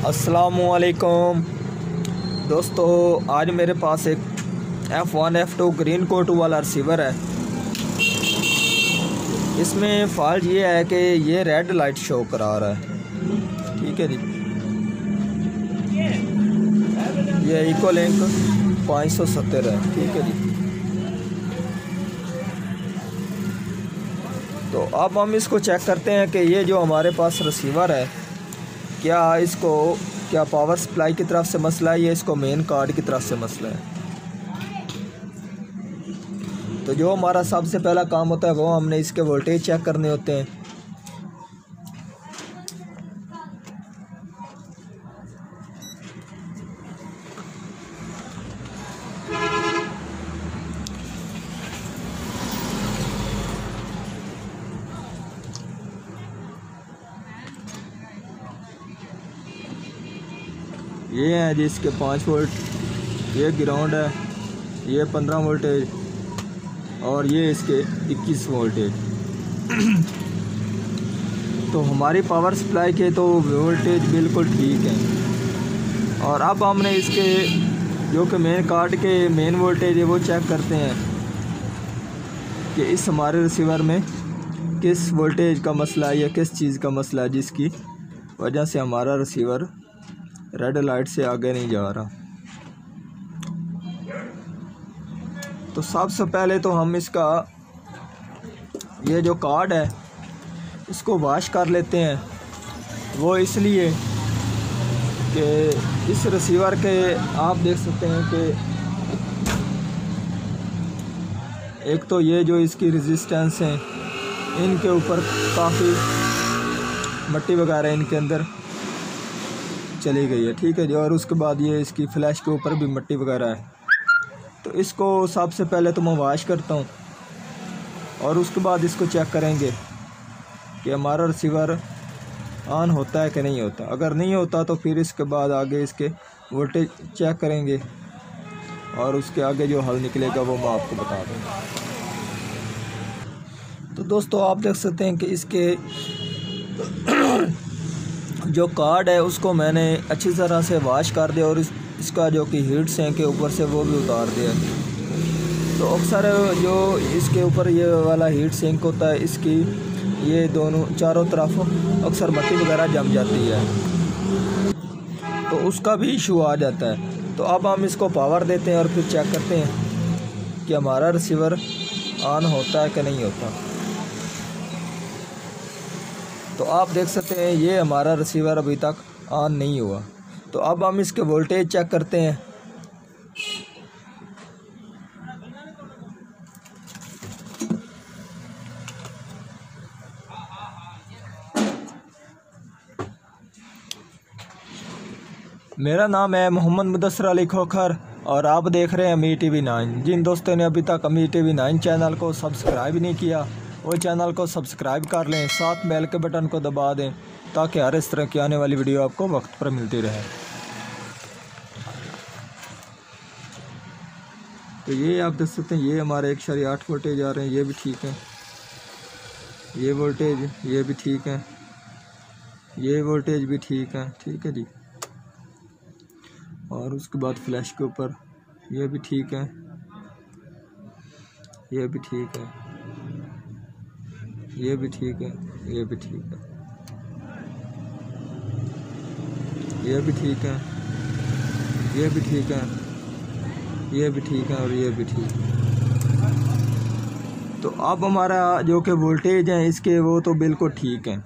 अस्सलामुअलैकुम दोस्तों, आज मेरे पास एक F1 F2 ग्रीन कोट वाला रिसीवर है। इसमें फॉल्ट ये है कि ये रेड लाइट शो करा रहा है। ठीक है जी, ये इको लिंक 570 है। ठीक है जी, तो अब हम इसको चेक करते हैं कि ये जो हमारे पास रिसीवर है क्या पावर सप्लाई की तरफ से मसला है या इसको मेन कार्ड की तरफ से मसला है। तो जो हमारा सबसे पहला काम होता है वो हमने इसके वोल्टेज चेक करने होते हैं। ये है जी इसके 5 वोल्ट, ये ग्राउंड है, ये 15 वोल्टेज और ये इसके 21 वोल्टेज। तो हमारी पावर सप्लाई के तो वोल्टेज बिल्कुल ठीक है। और अब हमने इसके जो कि मेन कार्ड के मेन वोल्टेज है वो चेक करते हैं कि इस हमारे रिसीवर में किस वोल्टेज का मसला है या किस चीज़ का मसला है जिसकी वजह से हमारा रिसीवर रेड लाइट से आगे नहीं जा रहा। तो सबसे पहले तो हम इसका ये जो कार्ड है इसको वॉश कर लेते हैं। वो इसलिए कि इस रिसीवर के आप देख सकते हैं कि एक तो ये जो इसकी रेजिस्टेंस है इनके ऊपर काफ़ी मट्टी वगैरह इनके अंदर चली गई है। ठीक है जी, और उसके बाद ये इसकी फ्लैश के ऊपर भी मट्टी वगैरह है। तो इसको सबसे पहले तो मैं वॉश करता हूँ और उसके बाद इसको चेक करेंगे कि हमारा रिसीवर ऑन होता है कि नहीं होता। अगर नहीं होता तो फिर इसके बाद आगे इसके वोल्टेज चेक करेंगे और उसके आगे जो हल निकलेगा वो मैं आपको बता दूँगा। तो दोस्तों आप देख सकते हैं कि इसके जो कार्ड है उसको मैंने अच्छी तरह से वॉश कर दिया और इसका जो कि हीट सिंक के ऊपर से वो भी उतार दिया। तो अक्सर जो इसके ऊपर ये वाला हीट सिंक होता है इसकी ये दोनों चारों तरफ अक्सर मट्टी वगैरह जम जाती है, तो उसका भी इशू आ जाता है। तो अब हम इसको पावर देते हैं और फिर चेक करते हैं कि हमारा रिसीवर ऑन होता है कि नहीं होता। तो आप देख सकते हैं ये हमारा रिसीवर अभी तक ऑन नहीं हुआ। तो अब हम इसके वोल्टेज चेक करते हैं। मेरा नाम है मोहम्मद मुदस्सिर अली खोखर और आप देख रहे हैं अमीर टीवी 9। जिन दोस्तों ने अभी तक अमीर टीवी 9 चैनल को सब्सक्राइब नहीं किया वो चैनल को सब्सक्राइब कर लें, साथ बेल के बटन को दबा दें ताकि हर इस तरह की आने वाली वीडियो आपको वक्त पर मिलती रहे। तो ये आप देख सकते हैं ये हमारे 1.8 वोल्टेज आ रहे हैं, ये भी ठीक है। ये वोल्टेज ये भी ठीक है, ये वोल्टेज भी ठीक है। ठीक है जी, और उसके बाद फ्लैश के ऊपर ये भी ठीक है, ये भी ठीक है, ये भी ठीक है, ये भी ठीक है, ये भी ठीक है, ये भी ठीक है, ये भी ठीक है और ये भी ठीक है। तो अब हमारा जो कि वोल्टेज है इसके वो तो बिल्कुल ठीक है।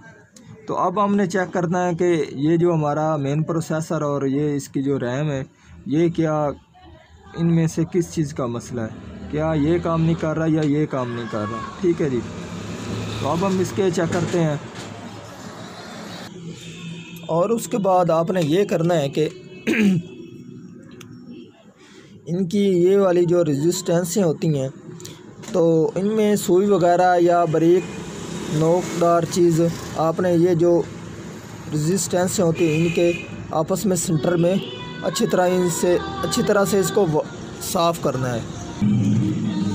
तो अब हमने चेक करना है कि ये जो हमारा मेन प्रोसेसर और ये इसकी जो रैम है ये क्या इनमें से किस चीज़ का मसला है, क्या ये काम नहीं कर रहा या ये काम नहीं कर रहा। ठीक है जी, तो अब हम इसके चेक करते हैं और उसके बाद आपने ये करना है कि इनकी ये वाली जो रेजिस्टेंसें होती हैं तो इनमें सुई वगैरह या बारीक नोकदार चीज़ आपने ये जो रेजिस्टेंसें होती हैं इनके आपस में सेंटर में अच्छी तरह से इसको साफ़ करना है।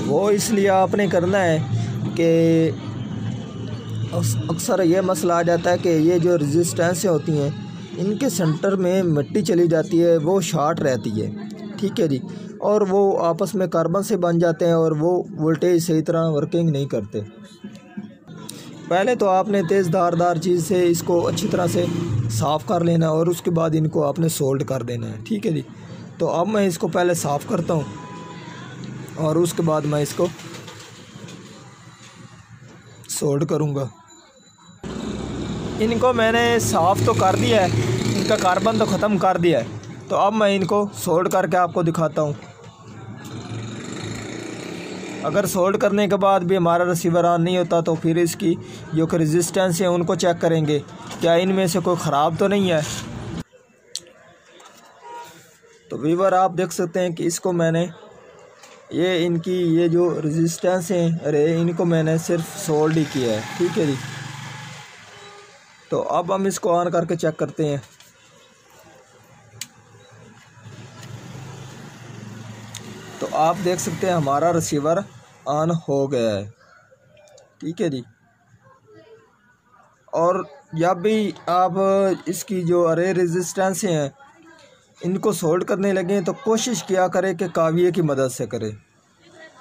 वो इसलिए आपने करना है कि अक्सर ये मसला आ जाता है कि ये जो रेजिस्टेंस होती हैं इनके सेंटर में मिट्टी चली जाती है, वो शॉर्ट रहती है, ठीक है जी। और वो आपस में कार्बन से बन जाते हैं और वो वोल्टेज सही तरह वर्किंग नहीं करते। पहले तो आपने तेज़ धारदार चीज़ से इसको अच्छी तरह से साफ़ कर लेना और उसके बाद इनको आपने सोल्ड कर देना है, ठीक है जी। तो अब मैं इसको पहले साफ़ करता हूँ और उसके बाद मैं इसको सोल्ड करूँगा। इनको मैंने साफ़ तो कर दिया है, इनका कार्बन तो ख़त्म कर दिया है। तो अब मैं इनको सोल्ड करके आपको दिखाता हूँ। अगर सोल्ड करने के बाद भी हमारा रिसीवर ऑन नहीं होता तो फिर इसकी जो कि रेजिस्टेंस है उनको चेक करेंगे, क्या इनमें से कोई ख़राब तो नहीं है। तो व्यूअर आप देख सकते हैं कि इसको मैंने इनकी ये जो रेजिस्टेंस है, अरे इनको मैंने सिर्फ सोल्ड ही किया है, ठीक है जी। तो अब हम इसको ऑन करके चेक करते हैं। तो आप देख सकते हैं हमारा रिसीवर ऑन हो गया है, ठीक है जी। और जब भी आप इसकी जो अरे रेजिस्टेंस हैं इनको सोल्ड करने लगे तो कोशिश किया करें कि काविये की मदद से करें,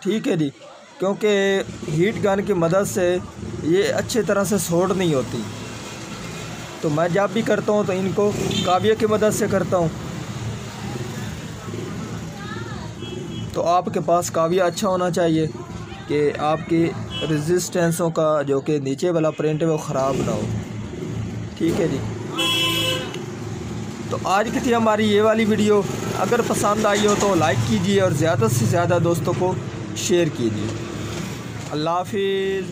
ठीक है जी। क्योंकि हीट गन की मदद से ये अच्छी तरह से सोल्ड नहीं होती। तो मैं जब भी करता हूँ तो इनको काविये की मदद से करता हूँ। तो आपके पास काविया अच्छा होना चाहिए कि आपकी रेजिस्टेंसों का जो कि नीचे वाला प्रिंट है वो ख़राब ना हो, ठीक है जी। तो आज की थी हमारी ये वाली वीडियो। अगर पसंद आई हो तो लाइक कीजिए और ज़्यादा से ज़्यादा दोस्तों को शेयर कीजिए। अल्लाह हाफिज़।